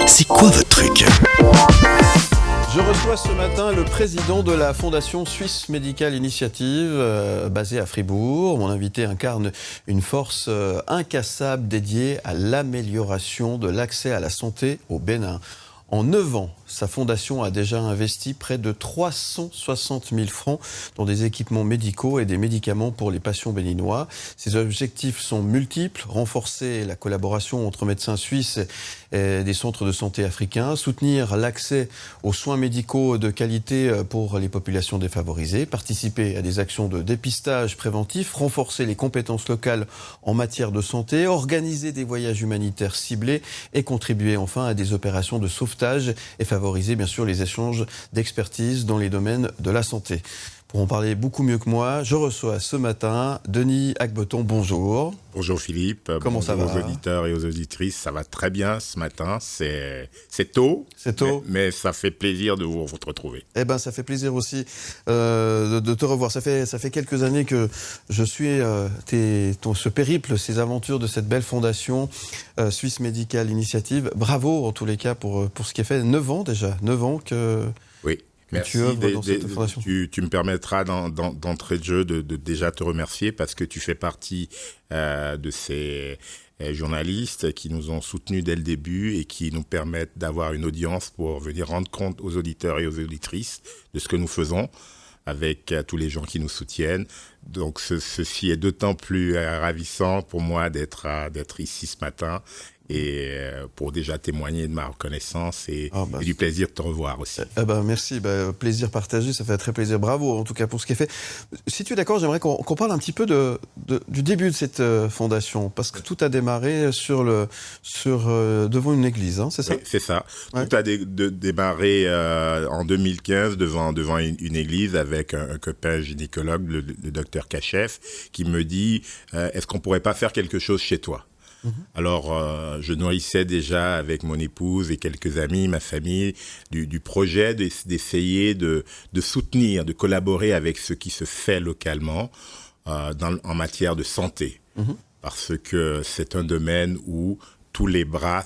C'est quoi votre truc ? Je reçois ce matin le président de la Fondation Suisse Médicale Initiative, basée à Fribourg. Mon invité incarne une force incassable dédiée à l'amélioration de l'accès à la santé au Bénin. En 9 ans, sa fondation a déjà investi près de 360 000 francs dans des équipements médicaux et des médicaments pour les patients béninois. Ses objectifs sont multiples: renforcer la collaboration entre médecins suisses et des centres de santé africains, soutenir l'accès aux soins médicaux de qualité pour les populations défavorisées, participer à des actions de dépistage préventif, renforcer les compétences locales en matière de santé, organiser des voyages humanitaires ciblés et contribuer enfin à des opérations de sauvetage et favoriser bien sûr les échanges d'expertise dans les domaines de la santé. Pour en parler beaucoup mieux que moi, je reçois ce matin Denis Agbeton. Bonjour. Bonjour Philippe. Comment ça va ? Aux auditeurs et aux auditrices, ça va très bien ce matin. C'est tôt. C'est tôt. Mais ça fait plaisir de vous retrouver. Eh ben, ça fait plaisir aussi de te revoir. Ça fait quelques années que je suis ce périple, ces aventures de cette belle fondation Suisse Médicale Initiative. Bravo en tous les cas pour ce qui est fait. 9 ans déjà. 9 ans que... Oui. Merci. Tu me permettras d'entrée de jeu de déjà te remercier parce que tu fais partie de ces journalistes qui nous ont soutenus dès le début et qui nous permettent d'avoir une audience pour venir rendre compte aux auditeurs et aux auditrices de ce que nous faisons avec tous les gens qui nous soutiennent. Donc ceci est d'autant plus ravissant pour moi d'être ici ce matin et pour déjà témoigner de ma reconnaissance et du plaisir de te revoir aussi. Merci, plaisir partagé, ça fait très plaisir. Bravo en tout cas pour ce qui est fait. Si tu es d'accord, j'aimerais qu'on parle un petit peu du début de cette fondation, parce que tout a démarré devant une église, hein, c'est ça ? Oui, c'est ça. Ouais. Tout a démarré en 2015 devant une église avec un copain gynécologue, le docteur Kachef, qui me dit est-ce qu'on pourrait pas faire quelque chose chez toi ? Alors, je nourrissais déjà avec mon épouse et quelques amis, ma famille, du projet d'essayer de soutenir, de collaborer avec ce qui se fait localement en matière de santé. Parce que c'est un domaine où tous les bras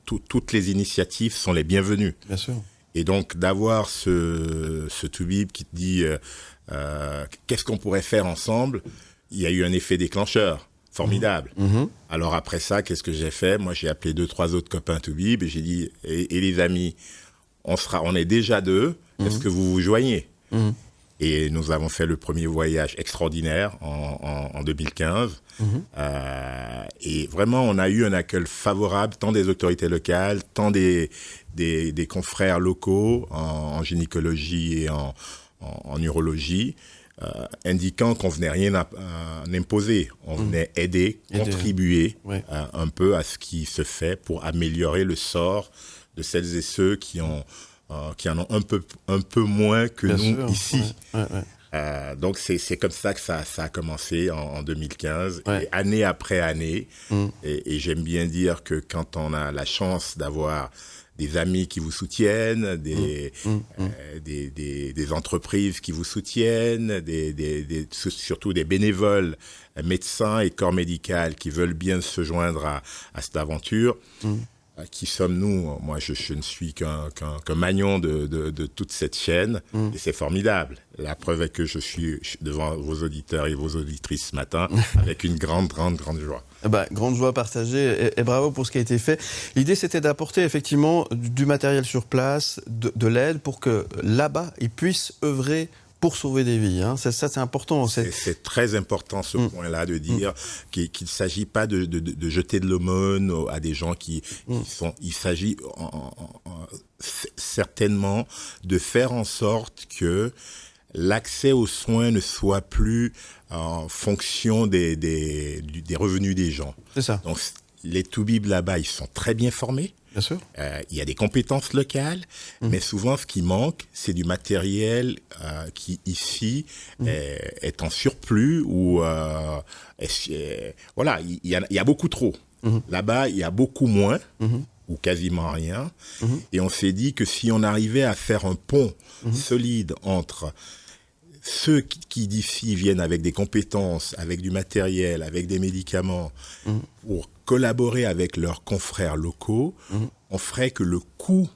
toutes les initiatives sont les bienvenues. Bien sûr. Et donc, d'avoir ce toubib qui te dit qu'est-ce qu'on pourrait faire ensemble, il y a eu un effet déclencheur. Formidable. Alors après ça, qu'est-ce que j'ai fait ? Moi, j'ai appelé 2-3 autres copains toubib et j'ai dit et les amis, on est déjà 2, est-ce que vous vous joignez ? Et nous avons fait le premier voyage extraordinaire en 2015. Et vraiment, on a eu un accueil favorable, tant des autorités locales, tant des confrères locaux en gynécologie et en urologie. Indiquant qu'on venait rien imposer, on venait aider, contribuer un peu à ce qui se fait pour améliorer le sort de celles et ceux qui en ont un peu moins que Bien nous sûr. ici. Ouais. Donc c'est comme ça que ça a commencé en 2015, Ouais. et année après année. Et j'aime bien dire que quand on a la chance d'avoir des amis qui vous soutiennent, des entreprises qui vous soutiennent, surtout des bénévoles, médecins et corps médical qui veulent bien se joindre à cette aventure. Qui sommes-nous ? Moi, je ne suis qu'un magnon de toute cette chaîne, et c'est formidable. La preuve est que je suis devant vos auditeurs et vos auditrices ce matin avec une grande joie. Grande joie partagée et bravo pour ce qui a été fait. L'idée, c'était d'apporter effectivement du matériel sur place, de l'aide pour que là-bas, ils puissent œuvrer pour sauver des vies. Hein. C'est important. C'est très important ce point-là de dire qu'il ne s'agit pas de jeter de l'aumône à des gens qui sont... Il s'agit certainement de faire en sorte que l'accès aux soins ne soit plus en fonction des revenus des gens. C'est ça. Donc, les toubibs là-bas, ils sont très bien formés. Bien sûr. Il y a des compétences locales, mais souvent ce qui manque, c'est du matériel qui ici est en surplus ou voilà, il y a beaucoup trop. Là-bas, il y a beaucoup moins ou quasiment rien. Et on s'est dit que si on arrivait à faire un pont solide entre ceux qui d'ici viennent avec des compétences, avec du matériel, avec des médicaments, pour collaborer avec leurs confrères locaux, on ferait que le coût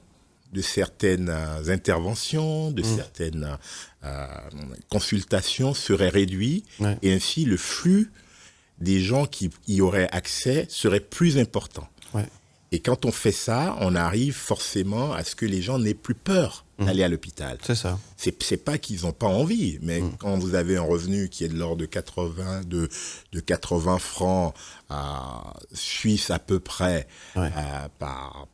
de certaines interventions, de certaines consultations serait réduit, et ainsi le flux des gens qui y auraient accès serait plus important. Ouais. Et quand on fait ça, on arrive forcément à ce que les gens n'aient plus peur d'aller à l'hôpital. C'est ça. C'est pas qu'ils n'ont pas envie, mais quand vous avez un revenu qui est de l'ordre de 80 francs suisses à peu près par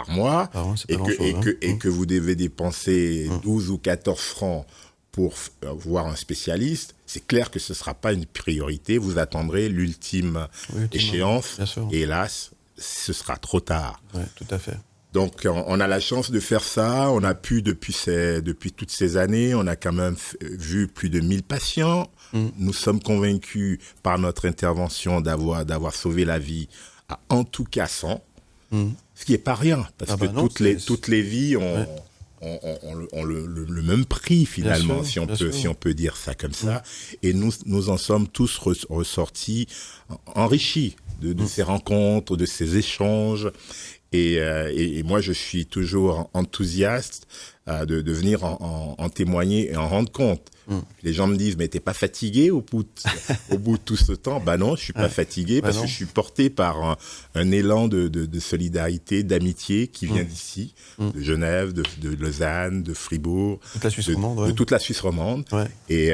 mois, et que vous devez dépenser 12 ou 14 francs pour voir un spécialiste, c'est clair que ce ne sera pas une priorité. Vous attendrez l'ultime échéance, et hélas, ce sera trop tard. Oui, tout à fait. Donc, on a la chance de faire ça. On a pu, depuis toutes ces années, on a quand même vu plus de 1000 patients. Nous sommes convaincus par notre intervention d'avoir sauvé la vie à en tout cas 100, ce qui n'est pas rien, parce que toutes les vies ont le même prix finalement, si on peut dire ça comme ça. Et nous en sommes tous ressortis enrichis de ces rencontres, de ces échanges. Et moi, je suis toujours enthousiaste de venir en témoigner et en rendre compte. Les gens me disent, mais t'es pas fatigué au bout de tout ce temps? Bah non, je suis pas fatigué parce que je suis porté par un élan de solidarité, d'amitié qui vient d'ici, de Genève, de Lausanne, de Fribourg, toute la Suisse romande, de toute la Suisse romande. Ouais. Et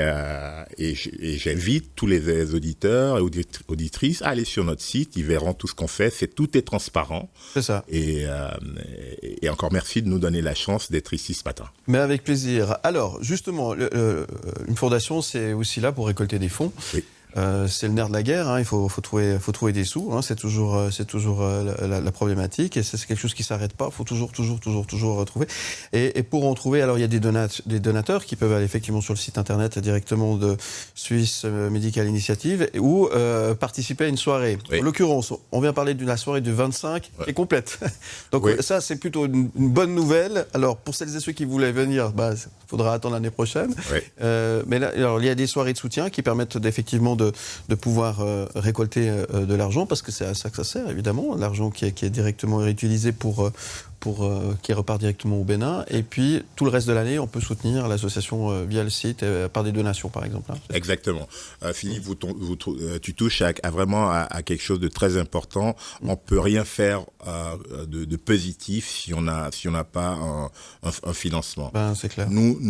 j'invite tous les auditeurs et auditrices à aller sur notre site. Ils verront tout ce qu'on fait. Tout est transparent. C'est ça. Et encore merci de nous donner la chance d'être ici ce matin. Mais avec plaisir. Alors, justement, une fondation, c'est aussi là pour récolter des fonds. Oui. C'est le nerf de la guerre, hein. Il faut trouver des sous, hein. C'est toujours la problématique, et c'est quelque chose qui s'arrête pas. Il faut toujours trouver. Et pour en trouver, alors il y a des donateurs qui peuvent aller effectivement sur le site internet directement de Swiss Medical Initiative ou participer à une soirée. Oui. En l'occurrence, on vient parler de la soirée du 25 qui est complète. Donc ça, c'est plutôt une bonne nouvelle. Alors pour celles et ceux qui voulaient venir, il faudra attendre l'année prochaine. Oui. Mais là, alors, il y a des soirées de soutien qui permettent effectivement de pouvoir récolter de l'argent, parce que c'est à ça que ça sert, évidemment, l'argent qui est directement réutilisé qui repart directement au Bénin. Et puis, tout le reste de l'année, on peut soutenir l'association via le site, par des donations, par exemple. Hein. Exactement. Philippe, tu touches vraiment à quelque chose de très important. On ne peut rien faire de positif si on n'a pas un financement. C'est clair. Nous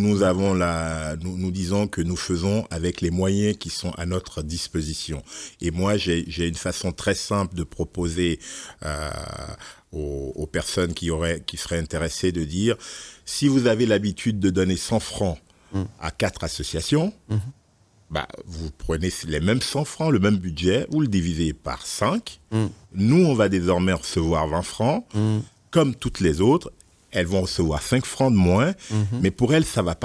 disons que nous faisons avec les moyens qui sont à notre disposition. Et moi, j'ai une façon très simple de proposer aux personnes qui seraient intéressées de dire, si vous avez l'habitude de donner 100 francs à 4 associations, vous prenez les mêmes 100 francs, le même budget, vous le divisez par 5. Nous, on va désormais recevoir 20 francs, comme toutes les autres. Elles vont recevoir 5 francs de moins, mais pour elles, ça va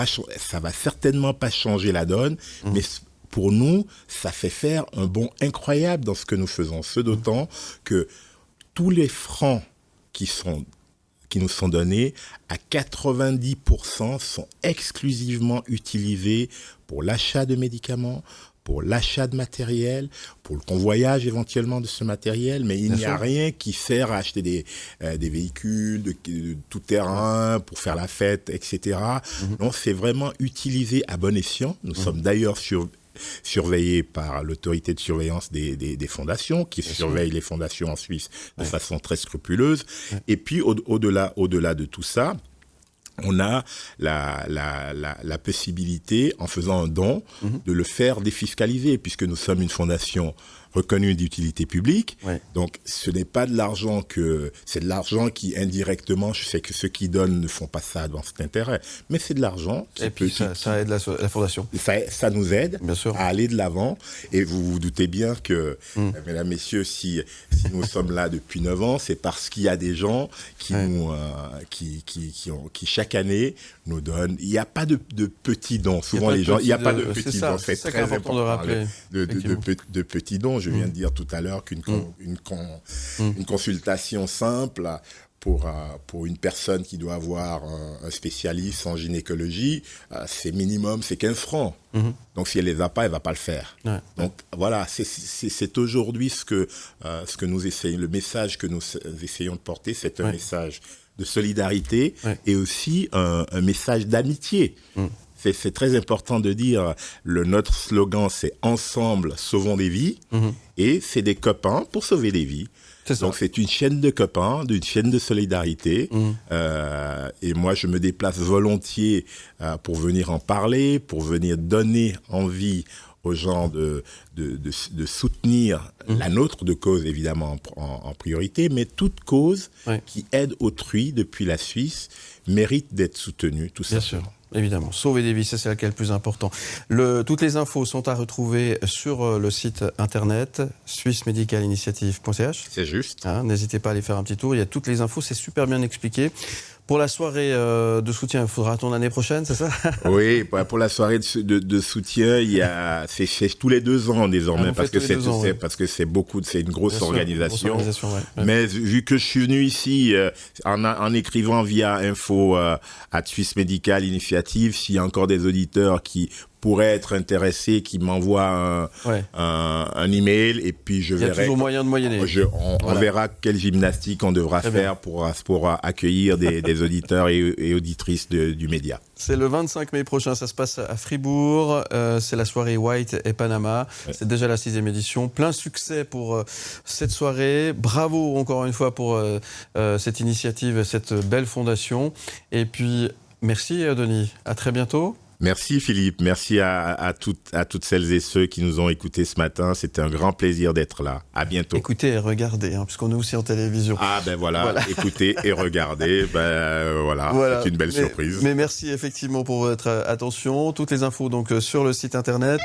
certainement pas changer la donne, mais pour nous, ça fait faire un bond incroyable dans ce que nous faisons. Ce d'autant que tous les francs qui nous sont donnés, à 90% sont exclusivement utilisés pour l'achat de médicaments, pour l'achat de matériel, pour le convoyage éventuellement de ce matériel, mais il n'y a rien qui sert à acheter des véhicules de tout terrain pour faire la fête, etc. Donc c'est vraiment utilisé à bon escient. Nous sommes d'ailleurs surveillé par l'autorité de surveillance des fondations, qui surveille les fondations en Suisse de façon très scrupuleuse. Et puis, au-delà de tout ça, on a la possibilité, en faisant un don, de le faire défiscaliser, puisque nous sommes une fondation reconnue d'utilité publique. Donc, ce n'est pas de l'argent c'est de l'argent qui, indirectement, je sais que ceux qui donnent ne font pas ça dans cet intérêt, mais c'est de l'argent qui ça aide la fondation. Ça nous aide à aller de l'avant. Et vous vous doutez bien que, mesdames, messieurs, si nous sommes là depuis 9 ans, c'est parce qu'il y a des gens qui chaque année nous donnent. Il n'y a pas de petits dons. Souvent, il n'y a pas de petits dons. C'est très important de rappeler. De petits dons. Je viens de dire tout à l'heure qu'une consultation simple pour une personne qui doit avoir un spécialiste en gynécologie, c'est minimum, c'est 15 francs. Donc si elle les a pas, elle va pas le faire. Ouais. Donc voilà, c'est aujourd'hui ce que nous essayons, le message que nous essayons de porter, c'est un message de solidarité et aussi un message d'amitié. C'est très important de dire, notre slogan, c'est « Ensemble, sauvons des vies » et c'est des copains pour sauver des vies. Donc c'est une chaîne de copains, une chaîne de solidarité. Et moi, je me déplace volontiers pour venir en parler, pour venir donner envie aux gens de soutenir la nôtre de cause, évidemment, en priorité, mais toute cause qui aide autrui depuis la Suisse mérite d'être soutenue, tout simplement. Bien sûr. Évidemment, sauver des vies, c'est le plus important. Toutes les infos sont à retrouver sur le site internet swissmedicalinitiative.ch. C'est juste. N'hésitez pas à aller faire un petit tour, il y a toutes les infos, c'est super bien expliqué. Pour la soirée de soutien, il faudra attendre l'année prochaine, c'est ça? Oui, pour la soirée de soutien, c'est tous les 2 ans désormais, parce que c'est une grosse organisation. Mais vu que je suis venu ici en écrivant via info à Suisse Medical Initiative, s'il y a encore des auditeurs qui pourraient être intéressés, qui m'envoient un email et puis je verrai. Il y a toujours moyen de moyenner. On verra quelle gymnastique on devra faire pour accueillir des auditeurs et auditrices du média. C'est le 25 mai prochain, ça se passe à Fribourg, c'est la soirée White et Panama, c'est déjà la 6e édition. Plein succès pour cette soirée, bravo encore une fois pour cette initiative, cette belle fondation. Et puis merci Denis, à très bientôt. Merci Philippe, merci à toutes celles et ceux qui nous ont écoutés ce matin. C'était un grand plaisir d'être là. À bientôt. Écoutez et regardez, puisqu'on est aussi en télévision. Voilà. Écoutez et regardez. Voilà, c'est une belle surprise. Mais merci effectivement pour votre attention. Toutes les infos donc sur le site internet.